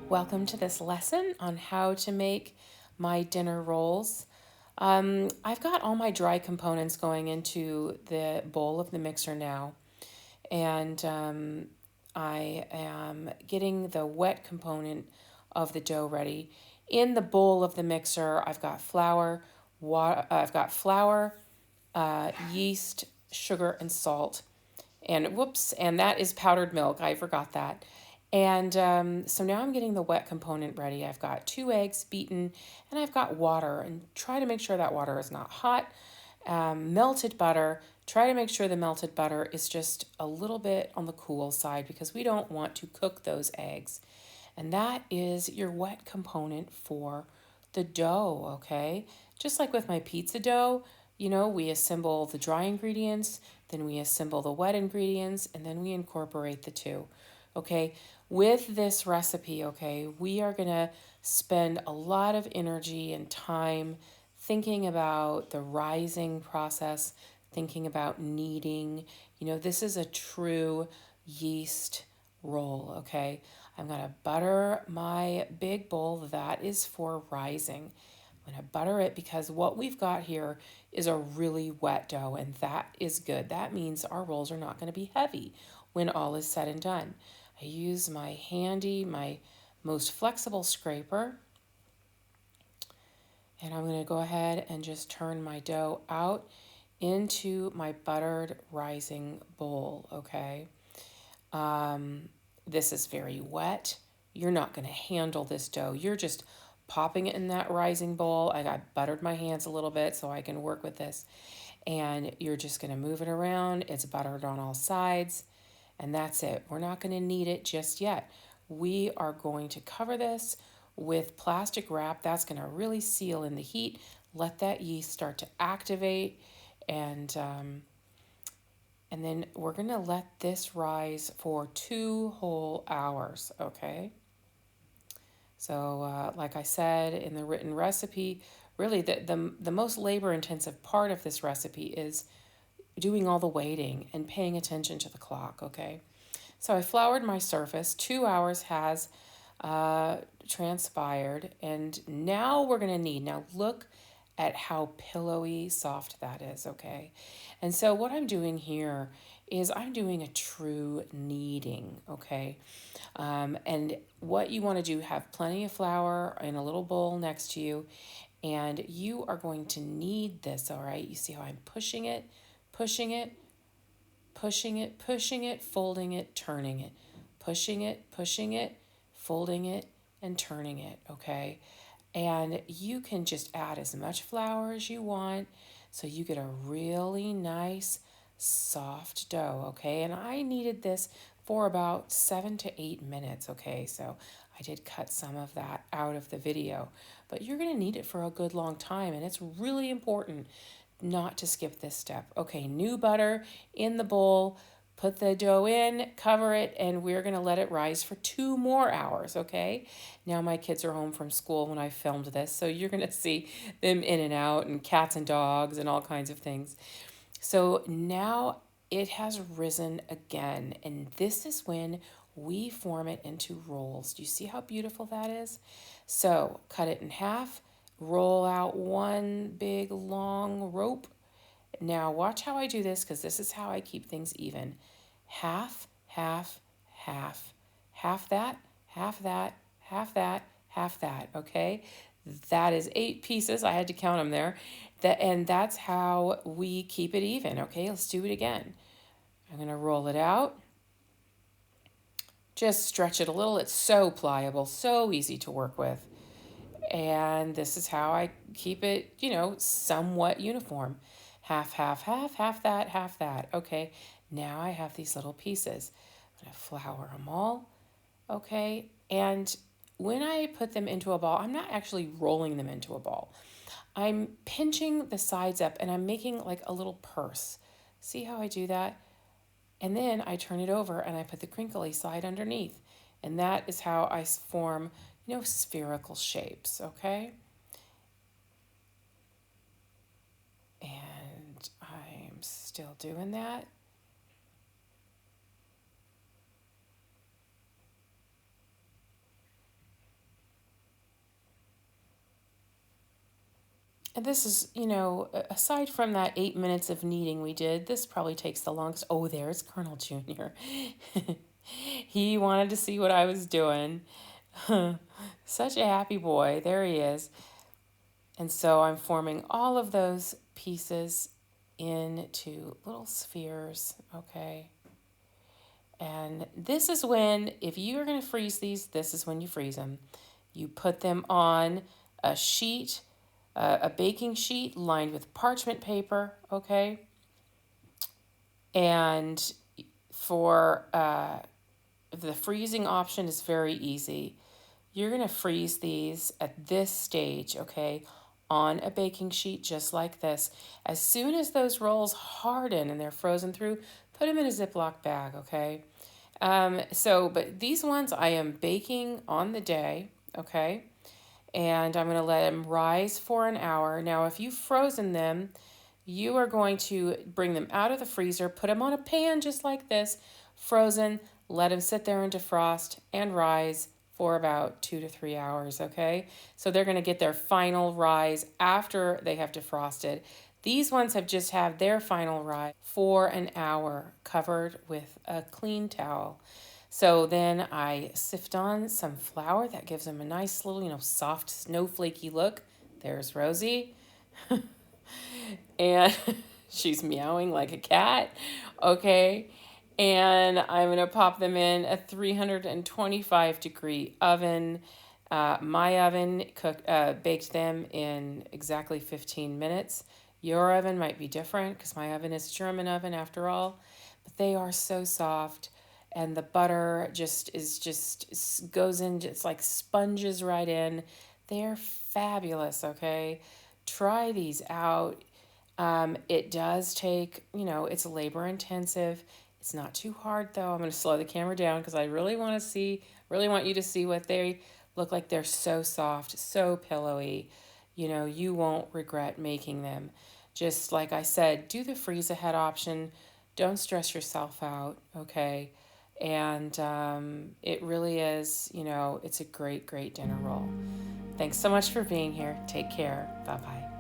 Welcome to this lesson on how to make my dinner rolls. I've got all my dry components going into the bowl of the mixer now, and I am getting the wet component of the dough ready. In the bowl of the mixer, I've got flour, yeast, sugar, and salt. And whoops, and that is powdered milk. I forgot that. And so now I'm getting the wet component ready. I've got 2 eggs beaten, and I've got water. And try to make sure that water is not hot. Melted butter. Try to make sure the melted butter is just a little bit on the cool side because we don't want to cook those eggs. And that is your wet component for the dough, okay? Just like with my pizza dough, we assemble the dry ingredients, then we assemble the wet ingredients, and then we incorporate the two, okay? With this recipe, okay, we are gonna spend a lot of energy and time thinking about the rising process, thinking about kneading. This is a true yeast roll, okay? I'm going to butter my big bowl. That is for rising. I'm going to butter it because what we've got here is a really wet dough, and that is good. That means our rolls are not going to be heavy when all is said and done. I use my most flexible scraper, and I'm going to go ahead and just turn my dough out into my buttered rising bowl, okay? This is very wet. You're not going to handle this dough. You're just popping it in that rising bowl. I got buttered my hands a little bit so I can work with this. And you're just going to move it around. It's buttered on all sides. And that's it. We're not going to knead it just yet. We are going to cover this with plastic wrap. That's going to really seal in the heat. Let that yeast start to activate, and then we're going to let this rise for 2 whole hours, okay? So like I said in the written recipe, really the most labor intensive part of this recipe is doing all the waiting and paying attention to the clock, okay? So I floured my surface. 2 hours has transpired, and now we're going to knead. Now look at how pillowy soft that is, okay? And so what I'm doing here is I'm doing a true kneading, okay? And what you want to do, have plenty of flour in a little bowl next to you, and you are going to knead this, all right? You see how I'm pushing it, pushing it, pushing it, pushing it, folding it, turning it, pushing it, folding it, and turning it, okay? And you can just add as much flour as you want so you get a really nice soft dough, okay? And I kneaded this for about 7 to 8 minutes, okay? So I did cut some of that out of the video, but you're gonna knead it for a good long time, and it's really important not to skip this step. Okay, new butter in the bowl, put the dough in, cover it, and we're gonna let it rise for 2 more hours, okay? Now my kids are home from school when I filmed this, so you're gonna see them in and out, and cats and dogs and all kinds of things. So now it has risen again, and this is when we form it into rolls. Do you see how beautiful that is? So cut it in half, roll out one big long rope. Now watch how I do this because this is how I keep things even. Half, half, half. Half that, half that, half that, half that, okay? That is 8 pieces. I had to count them there. And that's how we keep it even, okay? Let's do it again. I'm going to roll it out. Just stretch it a little. It's so pliable, so easy to work with. And this is how I keep it, somewhat uniform. Half, half, half, half that, half that. Okay, now I have these little pieces. I'm going to flour them all, okay? And when I put them into a ball, I'm not actually rolling them into a ball. I'm pinching the sides up and I'm making like a little purse. See how I do that? And then I turn it over and I put the crinkly side underneath. And that is how I form, spherical shapes, okay? And I'm still doing that. And this is, aside from that 8 minutes of kneading we did, this probably takes the longest. Oh, there's Colonel Junior. He wanted to see what I was doing. Such a happy boy. There he is. And so I'm forming all of those pieces into little spheres, okay? And this is when, if you are going to freeze these, this is when you freeze them. You put them on a sheet, a baking sheet lined with parchment paper, okay? And for the freezing option is very easy. You're going to freeze these at this stage, okay, on a baking sheet just like this. As soon as those rolls harden and they're frozen through, put them in a Ziploc bag, okay? But these ones I am baking on the day, okay? And I'm going to let them rise for an hour. Now, if you've frozen them, you are going to bring them out of the freezer, put them on a pan just like this, frozen, let them sit there and defrost and rise for about 2 to 3 hours, okay? So they're going to get their final rise after they have defrosted. These ones have just had their final rise for an hour covered with a clean towel. So then I sift on some flour that gives them a nice little, soft snowflakey look. There's Rosie. And she's meowing like a cat. Okay. And I'm going to pop them in a 325-degree oven. My oven baked them in exactly 15 minutes. Your oven might be different because my oven is a German oven after all. But they are so soft. And the butter just goes in, it's like sponges right in. They're fabulous, okay? Try these out. It does take, it's labor intensive. It's not too hard though. I'm going to slow the camera down because I really want you to see what they look like. They're so soft, so pillowy. You won't regret making them. Just like I said, do the freeze ahead option. Don't stress yourself out, okay? And it really is, it's a great, great dinner roll. Thanks so much for being here. Take care. Bye bye.